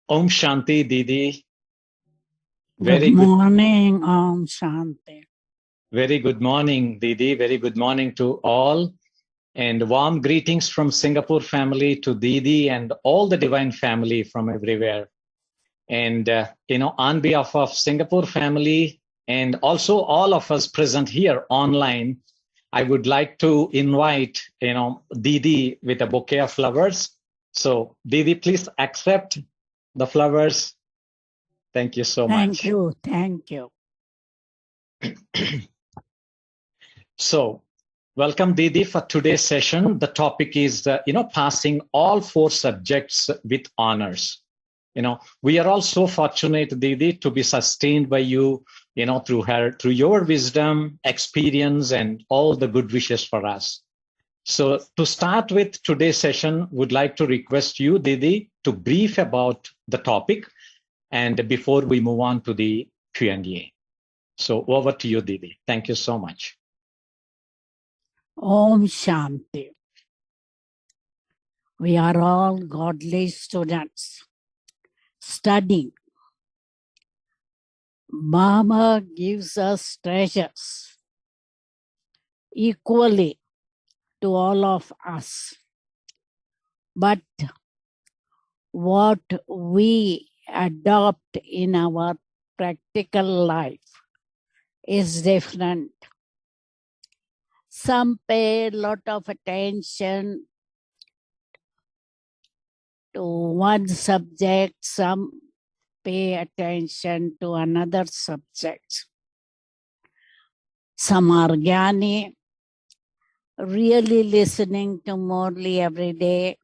Om Shanti, Didi. Good morning, Om Shanti. Very good morning, Didi. Very good morning to all. And warm greetings from Singapore family to Didi and all the divine family from everywhere. And, on behalf of Singapore family and also all of us present here online, I would like to invite, Didi with a bouquet of flowers. So Didi, please accept the flowers. Thank you so much. Thank you. So, welcome Didi for today's session. The topic is, passing all 4 subjects with honors. We are all so fortunate, Didi, to be sustained by you, through your wisdom, experience, and all the good wishes for us. So to start with today's session, would like to request you, Didi, to brief about the topic and before we move on to the Q&A. So over to you, Didi. Thank you so much. Om Shanti. We are all godly students studying. Mama gives us treasures equally to all of us. But what we adopt in our practical life is different. Some pay a lot of attention to one subject, some pay attention to another subject. Some are jnani, really listening to Murli every day.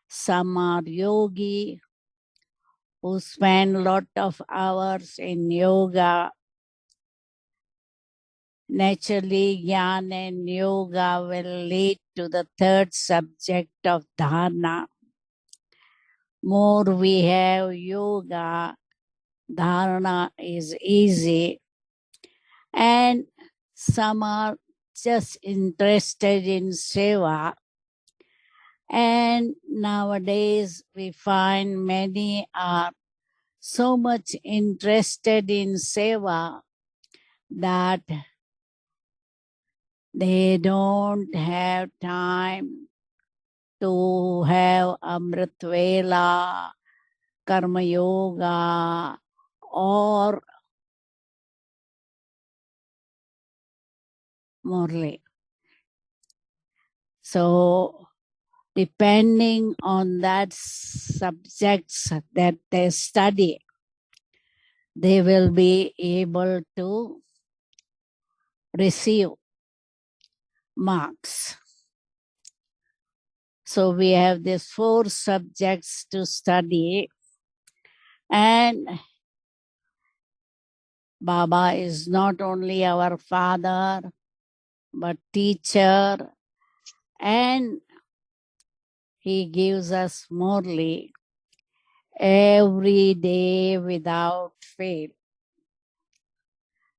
Some are yogi, who spend a lot of hours in yoga. Naturally, jnana and yoga will lead to the 3rd subject of dharana. More we have yoga, dharana is easy. And some are just interested in Seva. And nowadays we find many are so much interested in Seva that they don't have time to have Amrit Vela, Karma Yoga, or Murli. So, depending on that subjects that they study, they will be able to receive marks. So we have these 4 subjects to study, and Baba is not only our father, but teacher, and he gives us Murli every day without fail.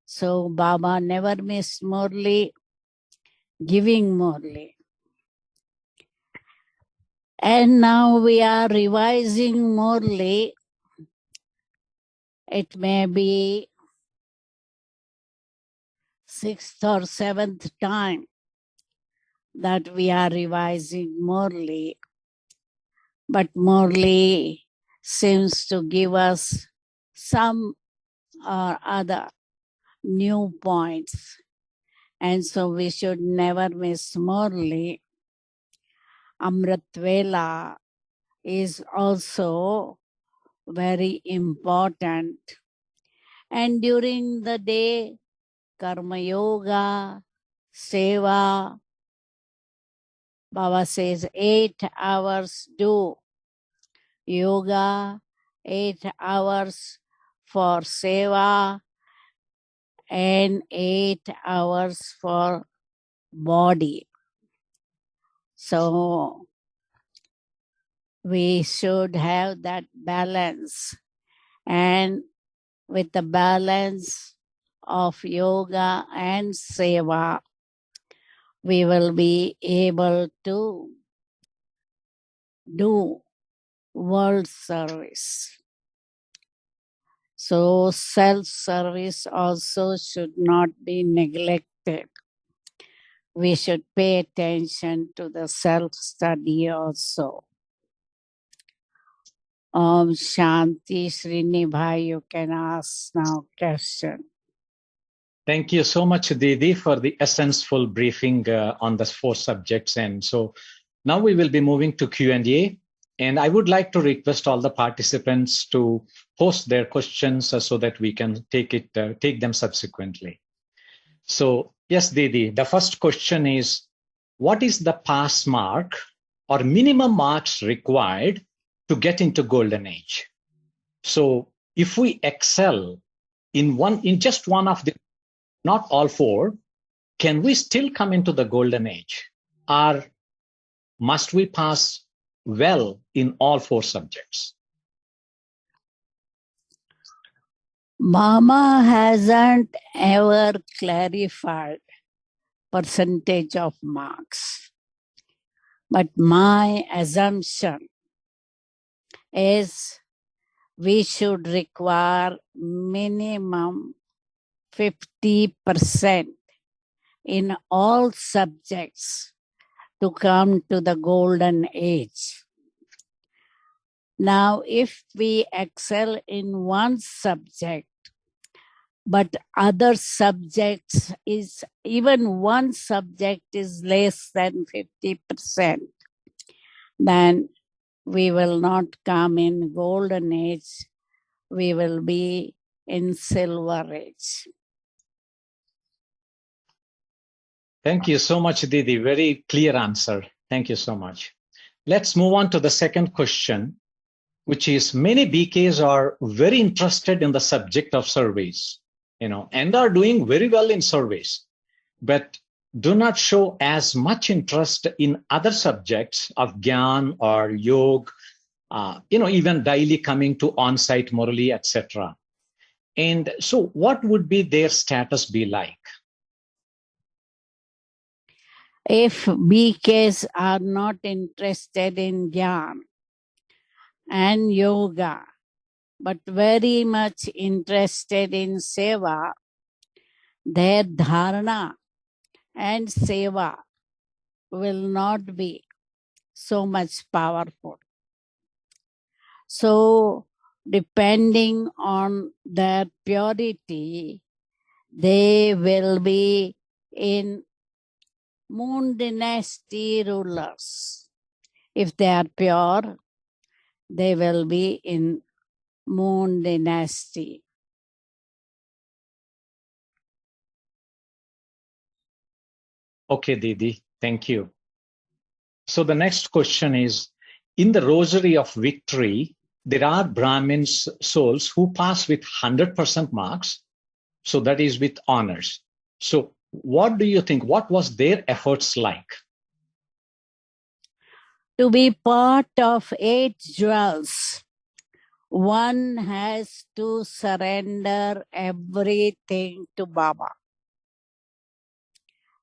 So Baba never missed Murli, giving Murli. And now we are revising Murli. It may be 6th or 7th time that we are revising Murli. But Murli seems to give us some or other new points. And so we should never miss Murli. Amrit Vela is also very important. And during the day, Karma Yoga, Seva, Baba says 8 hours do yoga, 8 hours for Seva, and 8 hours for body. So we should have that balance. And with the balance of yoga and Seva, we will be able to do world service. So self-service also should not be neglected. We should pay attention to the self-study also. Om Shanti. Srinivai, you can ask now question. Thank you so much, Didi, for the essential briefing on the 4 subjects. And so now we will be moving to Q&A. And I would like to request all the participants to post their questions so that we can take them subsequently. So yes, Didi, the first question is, what is the pass mark or minimum marks required to get into golden age? So if we excel in just one of the, not all 4, can we still come into the golden age? Or must we pass well in all 4 subjects? Mama hasn't ever clarified percentage of marks. But my assumption is we should require minimum 50% in all subjects to come to the golden age. Now, if we excel in one subject, but other subjects is, even one subject is less than 50%, then we will not come in golden age. We will be in silver age. Thank you so much, Didi. Very clear answer. Thank you so much. Let's move on to the second question, which is, many BKs are very interested in the subject of surveys, and are doing very well in surveys, but do not show as much interest in other subjects of Gyan or Yoga, even daily coming to on-site Murali, etc. And so what would be their status be like? If BKs are not interested in Gyan and Yoga, but very much interested in Seva, their dharana and Seva will not be so much powerful. So, depending on their purity, they will be in Moon dynasty rulers. If they are pure, they will be in Moon dynasty. Okay, Didi, thank you. So the next question is, in the Rosary of Victory, there are Brahmins souls who pass with 100% marks. So that is with honors. So what do you think? What was their efforts like? To be part of 8 jewels, one has to surrender everything to Baba.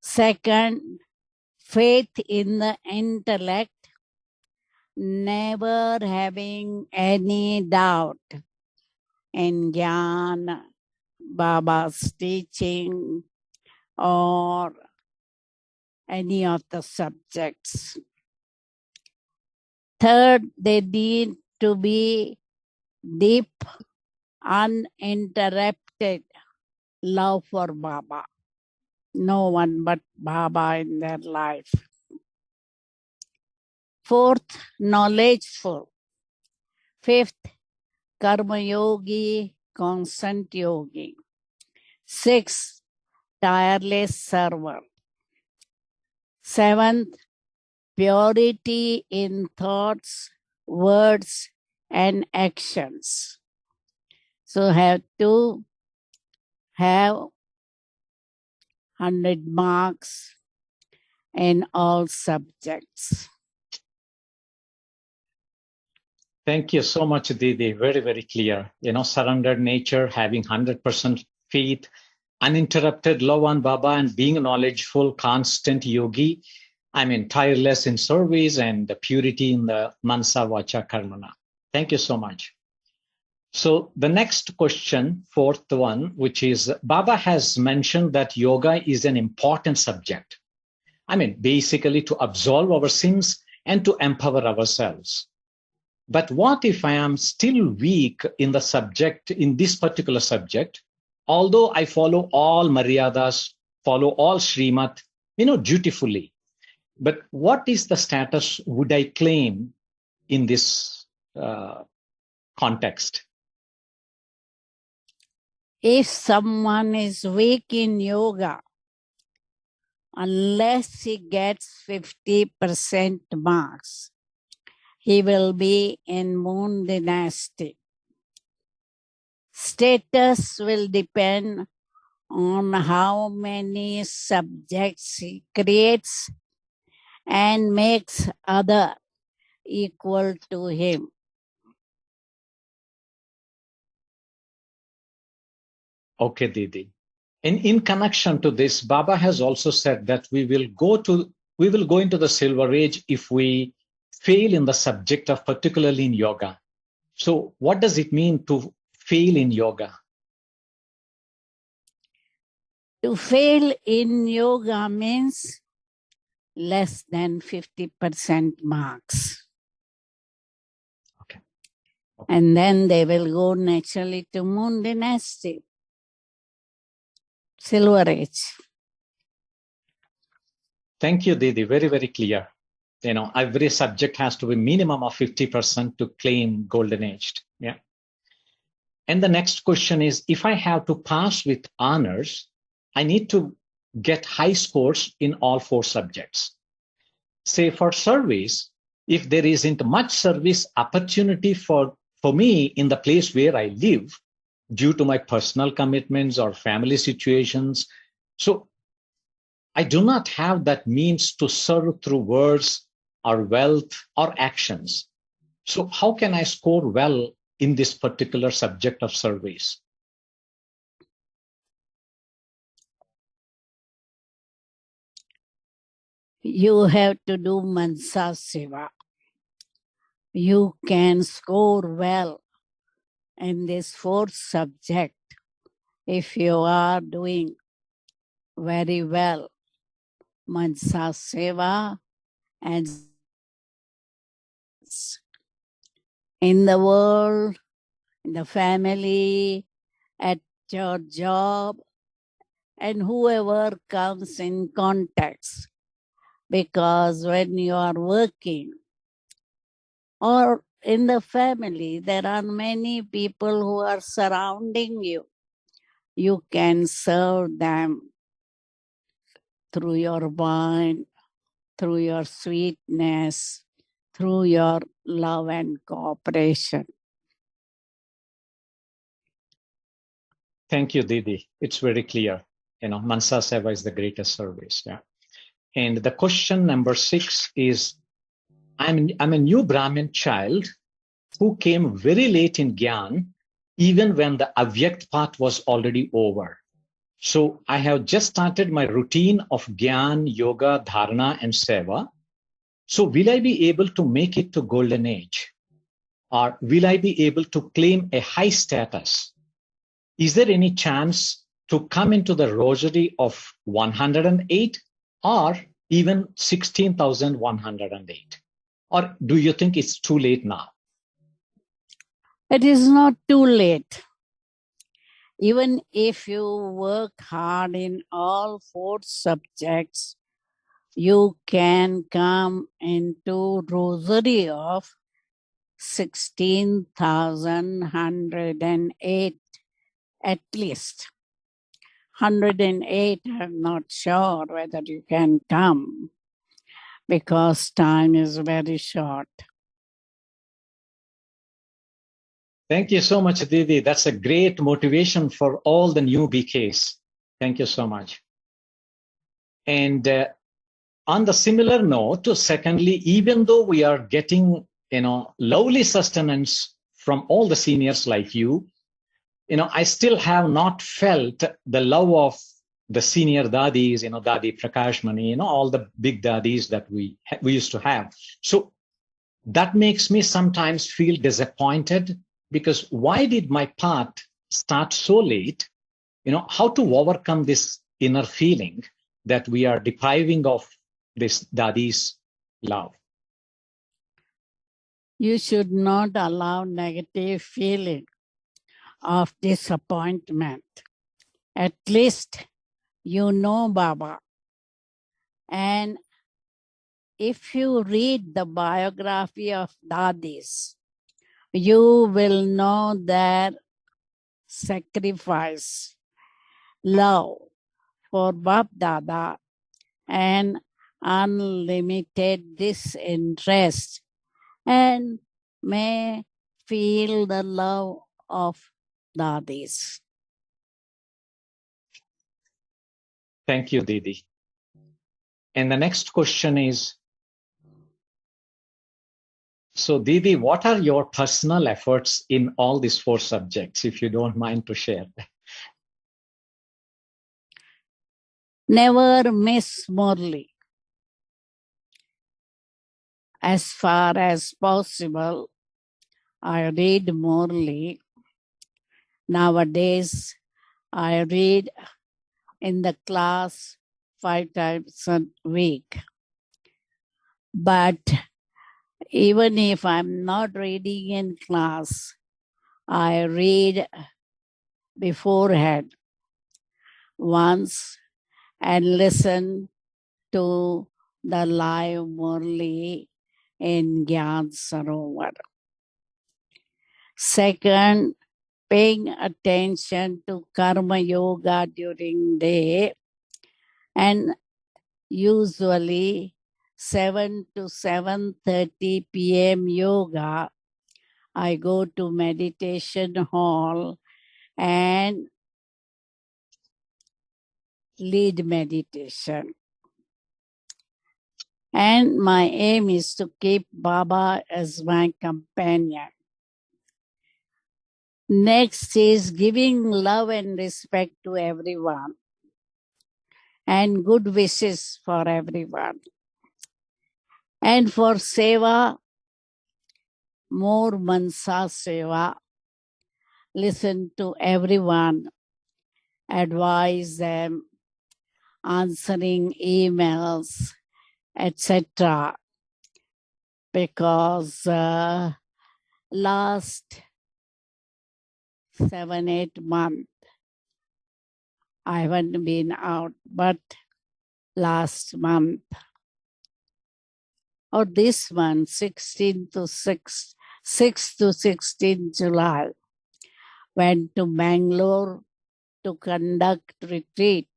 Second, faith in the intellect, never having any doubt in Gyan, Baba's teaching, or any of the subjects. Third, they need to be deep, uninterrupted love for Baba. No one but Baba in their life. Fourth, knowledgeful. Fifth, karma yogi, constant yogi. Sixth, tireless server. Seventh, purity in thoughts, words, and actions. So have to have 100 marks in all subjects. Thank you so much, Didi. Very, very clear. Surrendered nature, having 100% faith, uninterrupted love on Baba, and being a knowledgeful, constant yogi. Tireless in service and the purity in the mansa, vacha, karmana. Thank you so much. So the next question, fourth one, which is Baba has mentioned that yoga is an important subject. I mean, basically to absolve our sins and to empower ourselves. But what if I am still weak in the subject, in this particular subject, although I follow all Maryadas, follow all Srimat, dutifully. But what is the status would I claim in this context? If someone is weak in yoga, unless he gets 50% marks, he will be in moon dynasty. Status will depend on how many subjects he creates and makes other equal to him. Okay, Didi. In connection to this, Baba has also said that we will go into the silver age if we fail in the subject of particularly in yoga. So what does it mean to fail in yoga? To fail in yoga means less than 50% marks. Okay. And then they will go naturally to moon dynasty, silver age. Thank you, Didi. Very, very clear. Every subject has to be minimum of 50% to claim golden aged. Yeah. And the next question is, if I have to pass with honors, I need to get high scores in all 4 subjects. Say for service, if there isn't much service opportunity for me in the place where I live due to my personal commitments or family situations, so I do not have that means to serve through words or wealth or actions. So how can I score well in this particular subject of service? You have to do Mansa Seva. You can score well in this 4th subject if you are doing very well Mansa Seva and in the world, in the family, at your job, and whoever comes in contact. Because when you are working or in the family, there are many people who are surrounding you. You can serve them through your wine, through your sweetness, through your love and cooperation. Thank you, Didi. It's very clear. Mansa Seva is the greatest service. Yeah. And the question number 6 is, I'm a new Brahmin child who came very late in Gyan, even when the Avyakt path was already over. So I have just started my routine of Gyan, Yoga, Dharana, and Seva. So will I be able to make it to golden age? Or will I be able to claim a high status? Is there any chance to come into the rosary of 108 or even 16,108? Or do you think it's too late now? It is not too late. Even if you work hard in all 4 subjects, you can come into rosary of 16,108 at least. 108, I'm not sure whether you can come because time is very short. Thank you so much, Didi. That's a great motivation for all the new BKs. Thank you so much. And on the similar note, secondly, even though we are getting, lovely sustenance from all the seniors like you, I still have not felt the love of the senior dadis, Dadi Prakash Mani, all the big dadis that we used to have. So That makes me sometimes feel disappointed because why did my path start so late? How to overcome this inner feeling that we are depriving of this Dadi's love. You should not allow negative feeling of disappointment. At least you know Baba. And if you read the biography of Dadis, you will know their sacrifice, love for Bab Dada, and unlimited disinterest, and may feel the love of Dadis. Thank you, Didi. And the next question is, so Didi, what are your personal efforts in all these 4 subjects, if you don't mind to share? Never miss Murli. As far as possible, I read Murli. Nowadays, I read in the class 5 times a week. But even if I'm not reading in class, I read beforehand once and listen to the live Murli in Gyan Sarovar. Second, paying attention to Karma Yoga during day, and usually 7 to 7:30 p.m. yoga. I go to meditation hall and lead meditation. And my aim is to keep Baba as my companion. Next is giving love and respect to everyone and good wishes for everyone. And for Seva, more Mansa Seva. Listen to everyone, advise them, answering emails, etc. Because last 7-8 months, I haven't been out, but last month or this month, 6 to 16 July, went to Bangalore to conduct retreat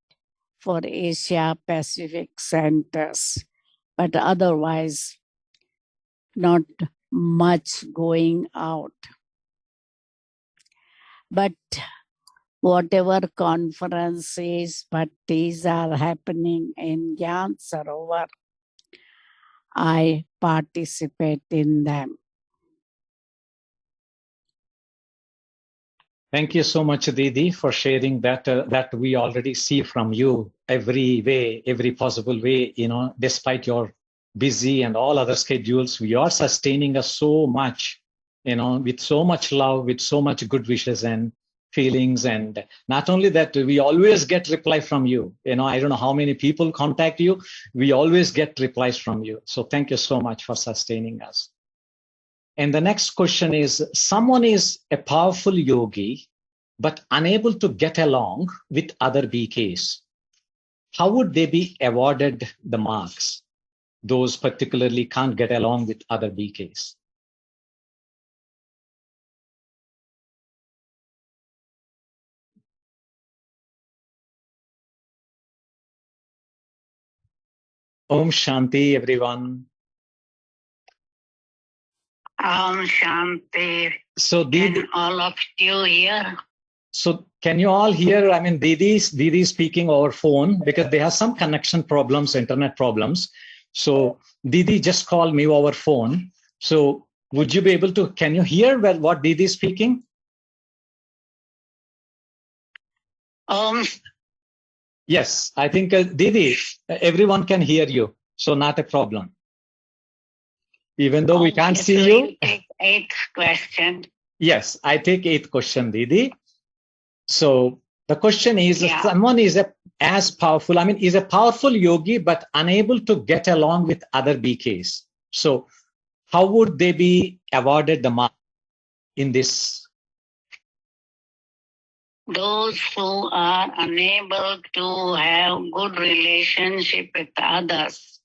for Asia Pacific centers, but otherwise not much going out. But whatever conferences, parties are happening in Gyan Sarovar, I participate in them. Thank you so much, Didi, for sharing that. That we already see from you every way, every possible way. Despite your busy and all other schedules, you are sustaining us so much. With so much love, with so much good wishes and feelings. And not only that, we always get reply from you. I don't know how many people contact you. We always get replies from you. So thank you so much for sustaining us. And the next question is, someone is a powerful yogi, but unable to get along with other BKs. How would they be awarded the marks? Those particularly can't get along with other BKs. Om Shanti, everyone. Om Shanti. So, Can all of you hear? So can you all hear? I mean, Didi speaking over phone because they have some connection problems, internet problems. So Didi just called me over phone. So would you be able to, can you hear what Didi is speaking? Yes, I think Didi, everyone can hear you. So not a problem. Even though we can't see so you. Take 8th question. Yes, I take 8th question, Didi. So the question is, someone is as powerful, is a powerful yogi, but unable to get along with other BKs. So how would they be awarded the mark in this? Those who are unable to have good relationship with others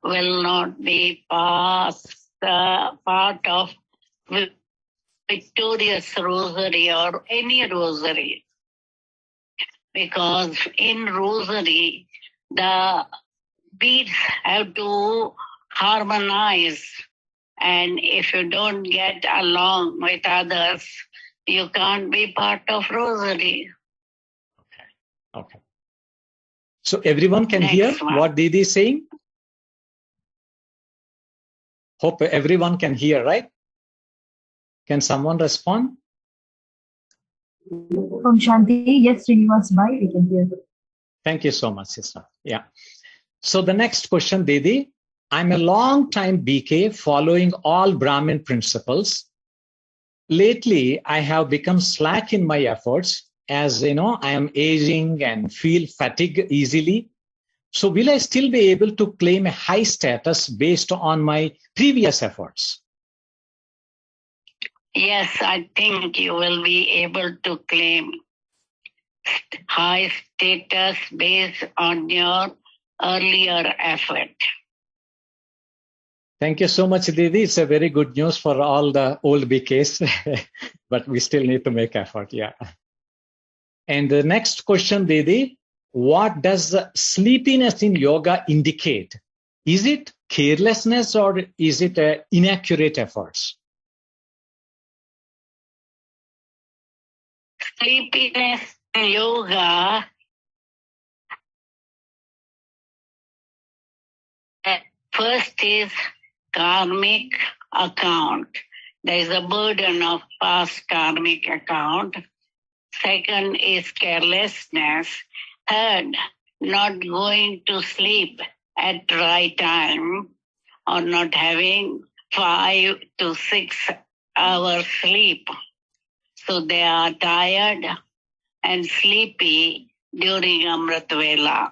will not be part of victorious rosary or any rosary. Because in rosary, the beads have to harmonize. And if you don't get along with others, you can't be part of rosary. Okay. So everyone can hear what Didi is saying? Hope everyone can hear, right? Can someone respond? From Shanti, yes, Srinivas Bhai, we can hear. Thank you so much, sister. Yeah. So the next question, Didi. I'm a long time BK following all Brahmin principles. Lately, I have become slack in my efforts as I am aging and feel fatigue easily. So will I still be able to claim a high status based on my previous efforts? Yes, I think you will be able to claim high status based on your earlier effort. Thank you so much, Didi. It's a very good news for all the old BKs, but we still need to make effort. Yeah. And the next question, Didi, what does sleepiness in yoga indicate? Is it carelessness or is it inaccurate efforts? Sleepiness in yoga first is karmic account. There is a burden of past karmic account. Second is carelessness. Third, not going to sleep at right time or not having 5 to 6 hours sleep. So they are tired and sleepy during Amrit Vela.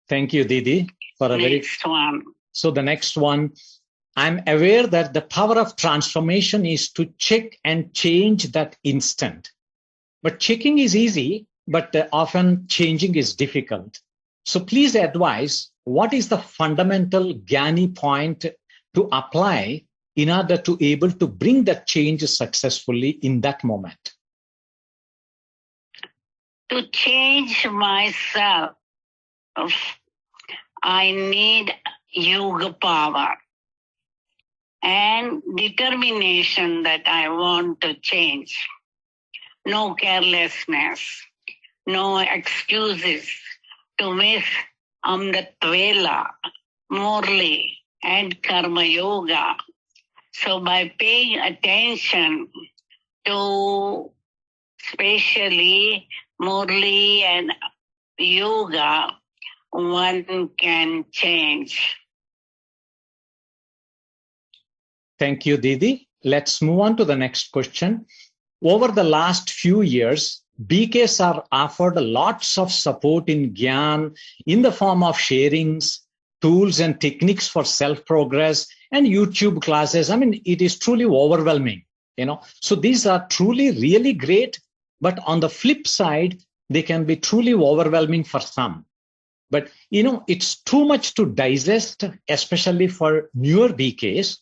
Thank you, Didi, for a next one. So the next one, I'm aware that the power of transformation is to check and change that instant. But checking is easy, but often changing is difficult. So please advise, what is the fundamental Gyani point to apply in order to able to bring that change successfully in that moment? To change myself, I need yoga power and determination that I want to change. No carelessness, no excuses to miss Amrit Vela, Morli, and Karma Yoga. So by paying attention to especially Morli and yoga, one can change. Thank you, Didi. Let's move on to the next question. Over the last few years, BKs are offered lots of support in Gyan in the form of sharings, tools and techniques for self-progress, and YouTube classes. It is truly overwhelming, So these are truly really great, but on the flip side, they can be truly overwhelming for some. But, it's too much to digest, especially for newer BKs.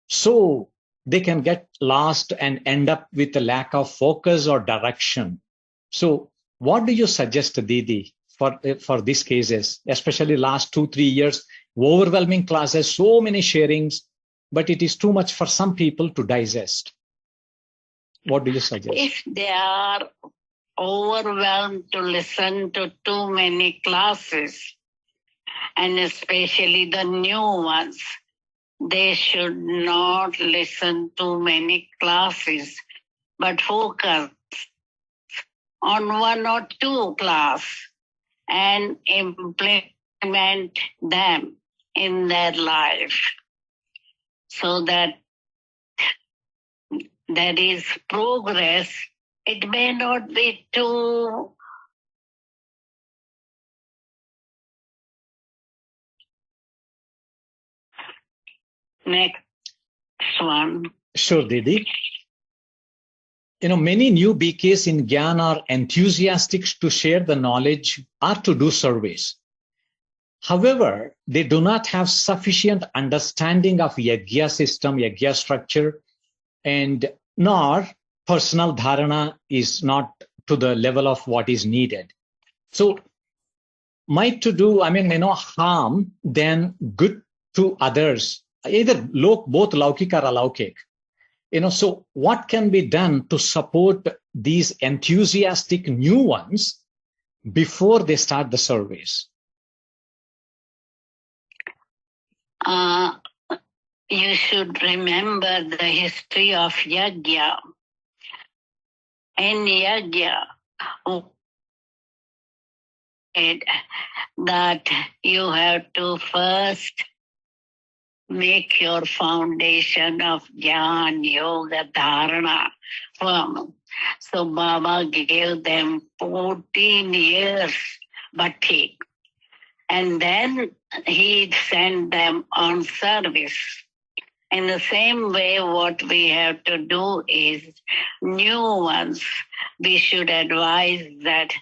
So they can get lost and end up with a lack of focus or direction. So what do you suggest, Didi, for these cases, especially last 2-3 years, overwhelming classes, so many sharings, but it is too much for some people to digest? What do you suggest? If they are overwhelmed to listen to too many classes, and especially the new ones, they should not listen to many classes, but focus on 1 or 2 classes and implement implement them in their life so that there is progress. It may not be too next one. Sure, Didi. Many new BKs in Gyan are enthusiastic to share the knowledge or to do surveys. However, they do not have sufficient understanding of Yagya system, Yagya structure, and nor personal dharana is not to the level of what is needed. So, might to do, harm than good to others, either both laukik or alaukik. So what can be done to support these enthusiastic new ones before they start the surveys? You should remember the history of Yagya. In Yagya, that you have to first make your foundation of Jnana, Yoga, Dharana firm. So Baba gave them 14 years bhakti. And then he sent them on service. In the same way, what we have to do is new ones. We should advise that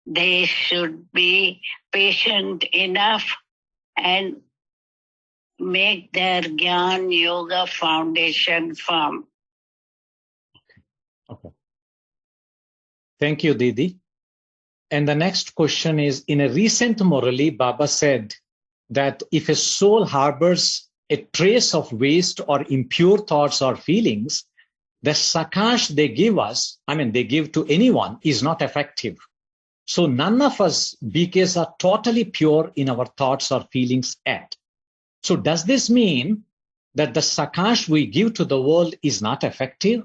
they should be patient enough and make their Gyan Yoga foundation firm. Okay. Thank you, Didi. And the next question is, in a recent Murali, Baba said that if a soul harbors a trace of waste or impure thoughts or feelings, the sakash they give us, they give to anyone, is not effective. So none of us BKs are totally pure in our thoughts or feelings yet. So does this mean that the sakash we give to the world is not effective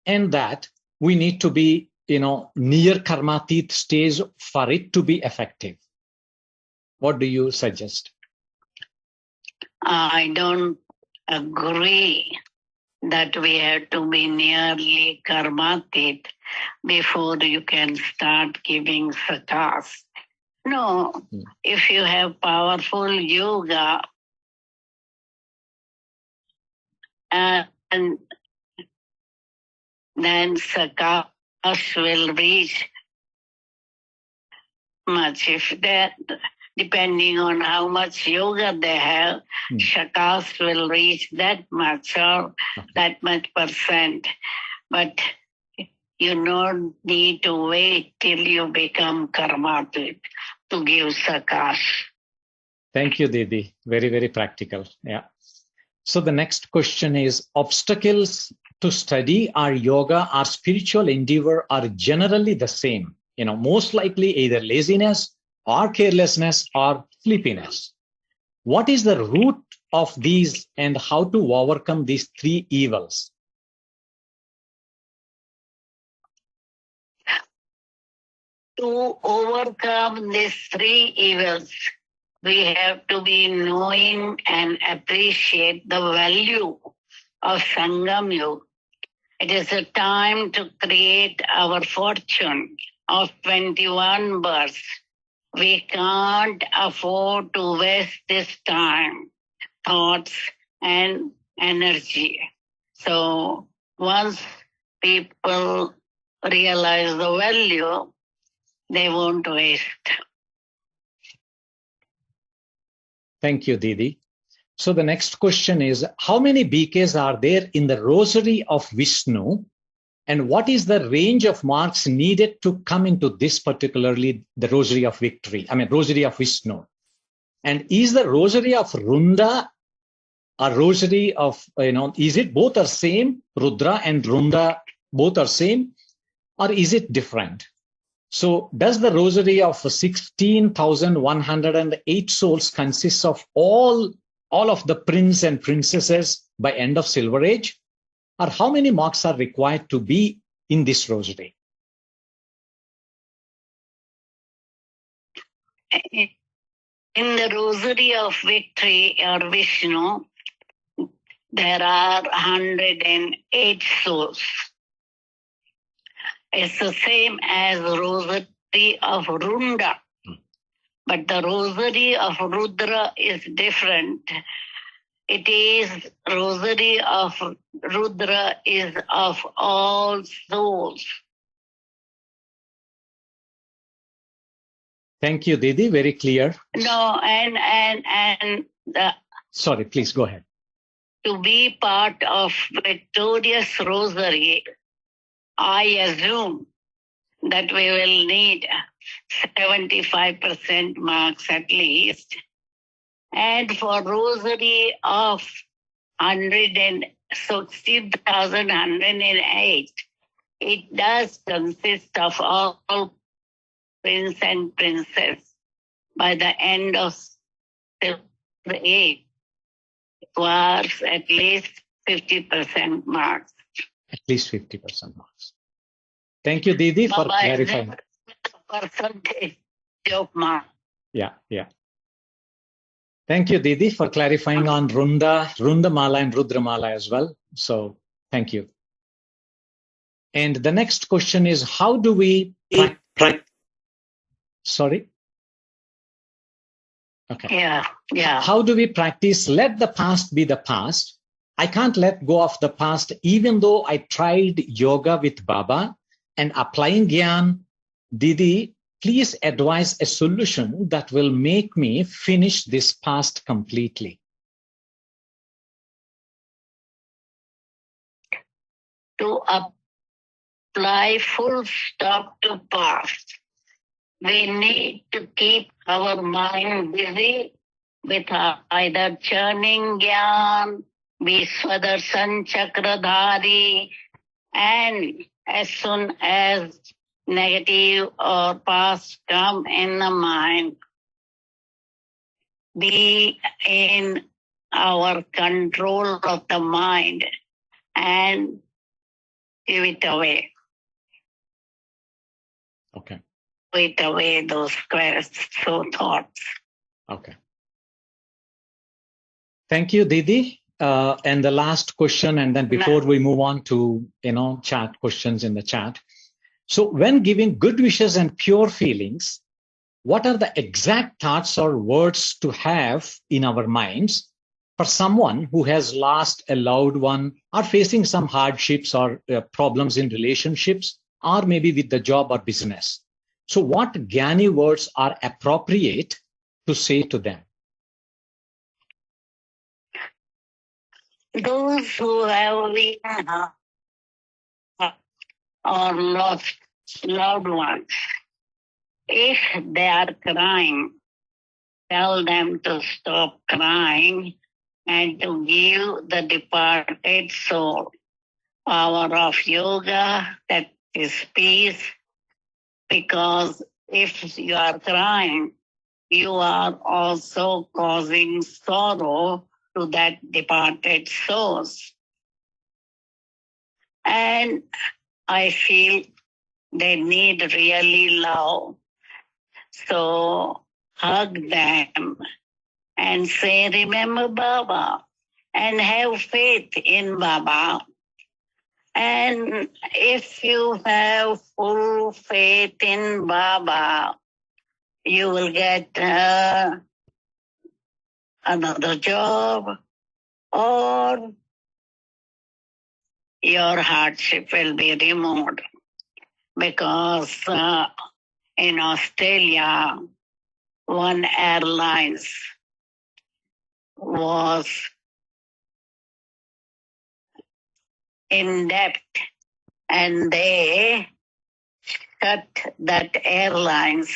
and that we need to be, near karmatit stage for it to be effective? What do you suggest? I don't agree that we have to be nearly karmatit before you can start giving sakas. No, if you have powerful yoga and then sakas will reach much. If that, depending on how much yoga they have, shakas will reach that much or that much percent. But you don't need to wait till you become karmatit to give sakas. Thank you, Didi. Very, very practical. Yeah. So the next question is, obstacles to study or yoga or spiritual endeavor are generally the same. Most likely either laziness or carelessness or sleepiness. What is the root of these and how to overcome these three evils? To overcome these three evils, we have to be knowing and appreciate the value of Sangam Yoga. It is a time to create our fortune of 21 births. We can't afford to waste this time, thoughts, and energy. So once people realize the value, they won't waste. Thank you, Didi. So the next question is, how many BKs are there in the Rosary of Vishnu? And what is the range of marks needed to come into this particularly the Rosary of Victory? Rosary of Vishnu. And is the Rosary of Runda a Rosary of, is it both are same? Rudra and Runda both are same? Or is it different? So does the Rosary of 16,108 souls consist of all of the prince and princesses by end of Silver Age? Or how many marks are required to be in this Rosary? In the Rosary of Victory or Vishnu, there are 108 souls. It's the same as Rosary of Runda. But the Rosary of Rudra is different. It is Rosary of Rudra is of all souls. Thank you, Didi. Very clear. No, and Sorry, please go ahead. To be part of victorious Rosary, I assume that we will need 75% marks at least. And for Rosary of 60,108, it does consist of all prince and princess. By the end of the 8, it was at least 50% marks. At least 50% marks. Thank you, Didi, for clarifying. Percentage of marks. Yeah. Thank you, Didi, for clarifying on Runda Mala and Rudra Mala as well. So thank you. And the next question is, how do we Sorry? Okay. Yeah. How do we practice let the past be the past? I can't let go of the past even though I tried yoga with Baba and applying Gyan. Didi, please advise a solution that will make me finish this past completely. To apply full stop to past, we need to keep our mind busy with either churning Gyan, Vishwadarshan Chakradhari, and as soon as negative or past come in the mind, be in our control of the mind and give it away. Okay. Give it away those thoughts. Okay. Thank you, Didi. And the last question, and then before we move on to chat questions in the chat. So when giving good wishes and pure feelings, what are the exact thoughts or words to have in our minds for someone who has lost a loved one or facing some hardships or problems in relationships or maybe with the job or business? So what Gyani words are appropriate to say to them? Those who have been or lost loved ones, if they are crying, tell them to stop crying and to give the departed soul power of yoga, that is peace, because if you are crying, you are also causing sorrow to that departed souls. And I feel they need really love. So hug them and say, remember Baba, and have faith in Baba. And if you have full faith in Baba, you will get another job, or your hardship will be removed. Because in Australia, one airlines was in debt and they shut that airlines.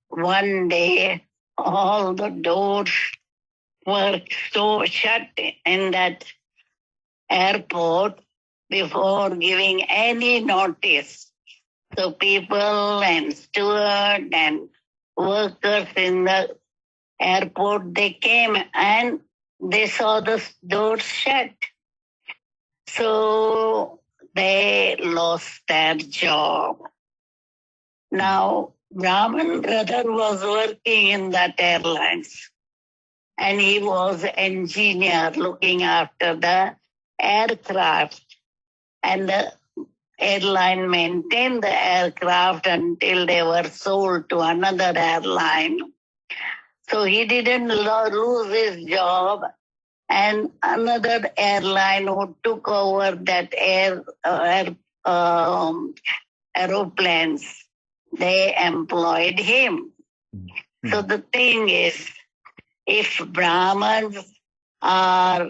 One day, all the doors were so shut in that airport before giving any notice. So people and stewards and workers in the airport, they came and they saw the doors shut. So they lost their job. Now Brahman brother was working in that airlines, and he was engineer looking after the aircraft, and the airline maintained the aircraft until they were sold to another airline. So he didn't lose his job, and another airline who took over that aeroplanes, they employed him. So the thing is, if Brahmins are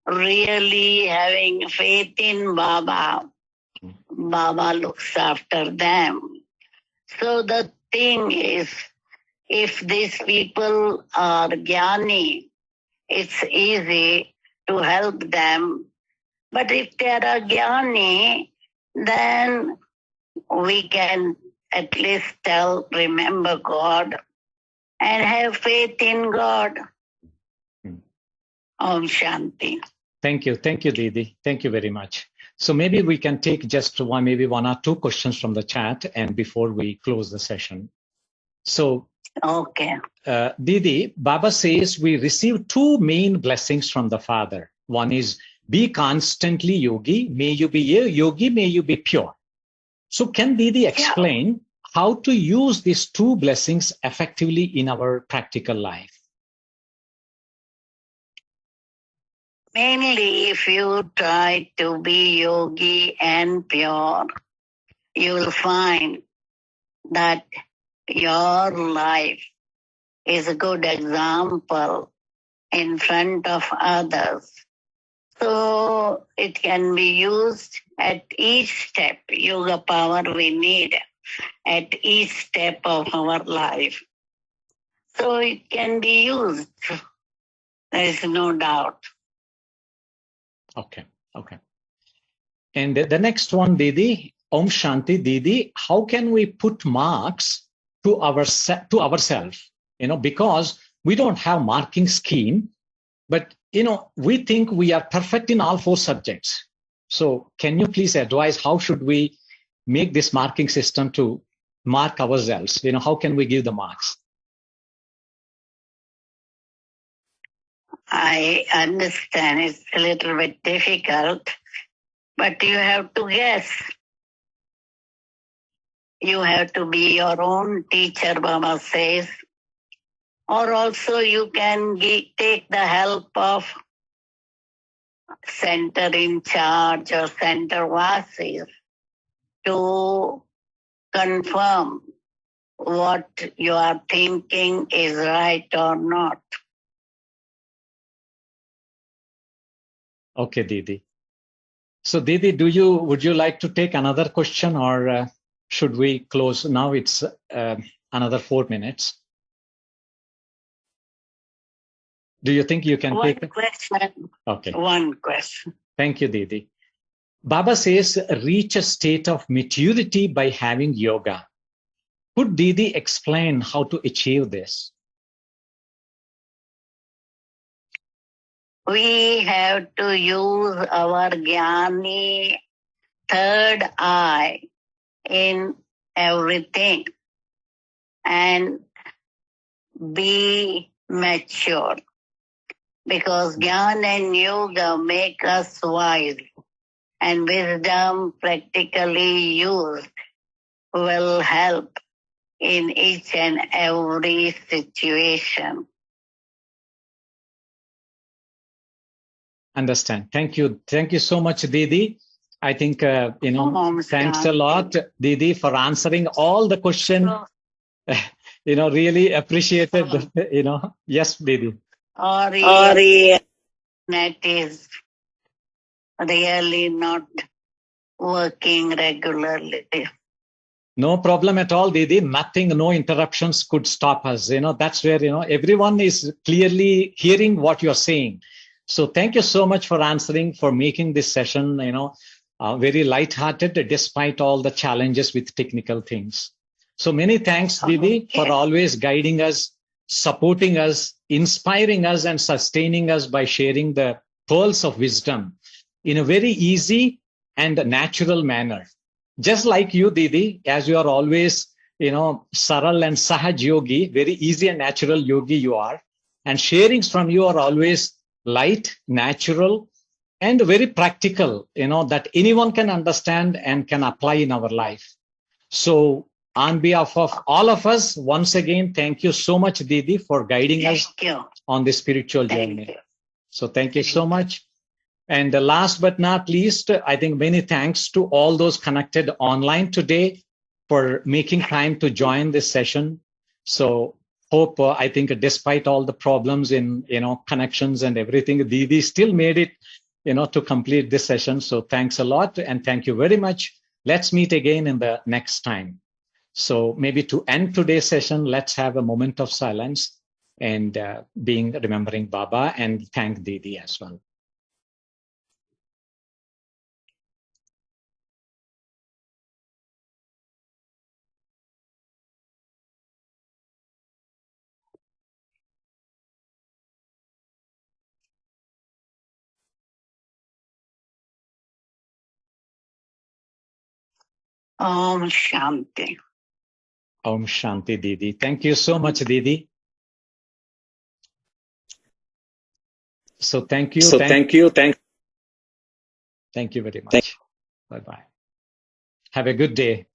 really having faith in Baba, Baba looks after them. So the thing is, if these people are jnani, it's easy to help them. But if they are jnani, then we can at least remember God and have faith in God. Om Shanti. Thank you, Didi. Thank you very much. So maybe we can take just one or two questions from the chat, and before we close the session. So, okay, Didi, Baba says we receive two main blessings from the Father. One is be constantly yogi. May you be a yogi. May you be pure. So, can Didi explain how to use these two blessings effectively in our practical life? Mainly, if you try to be yogi and pure, you will find that your life is a good example in front of others. So it can be used at each step, yoga power we need at each step of our life. So it can be used. There is no doubt. Okay. And the next one, Didi, Om Shanti, Didi, how can we put marks to ourselves? Because we don't have marking scheme, but, we think we are perfect in all four subjects. So can you please advise how should we make this marking system to mark ourselves? How can we give the marks? I understand it's a little bit difficult, but you have to guess. You have to be your own teacher, Baba says. Or also you can take the help of center in charge or center vasis to confirm what you are thinking is right or not. Okay, Didi. So, Didi, would you like to take another question, or should we close now? It's another 4 minutes. Do you think you can take one question? Okay. One question. Thank you, Didi. Baba says reach a state of maturity by having yoga. Could Didi explain how to achieve this? We have to use our jnani third eye in everything and be mature, because jnana and yoga make us wise, and wisdom practically used will help in each and every situation. Understand. Thank you. Thank you so much, Didi. I think, thanks a lot, Didi, for answering all the questions. Really appreciated, Yes, Didi. That is really not working regularly. No problem at all, Didi. Nothing, no interruptions could stop us. That's where, everyone is clearly hearing what you're saying. So thank you so much for answering, for making this session, very lighthearted despite all the challenges with technical things. So many thanks, Didi, for always guiding us, supporting us, inspiring us, and sustaining us by sharing the pearls of wisdom in a very easy and natural manner. Just like you, Didi, as you are always Saral and Sahaj Yogi, very easy and natural yogi you are. And sharings from you are always light, natural, and very practical, that anyone can understand and can apply in our life. So on behalf of all of us, once again, thank you so much, Didi, for guiding us on this spiritual journey. So thank you so much. And last but not least, I think many thanks to all those connected online today for making time to join this session. So hope, I think despite all the problems in, connections and everything, Didi still made it, to complete this session. So thanks a lot. And thank you very much. Let's meet again in the next time. So maybe to end today's session, let's have a moment of silence and remembering Baba and thank Didi as well. Om Shanti. Om Shanti, Didi. Thank you so much, Didi. So thank you. Thank you very much. Bye-bye. Have a good day.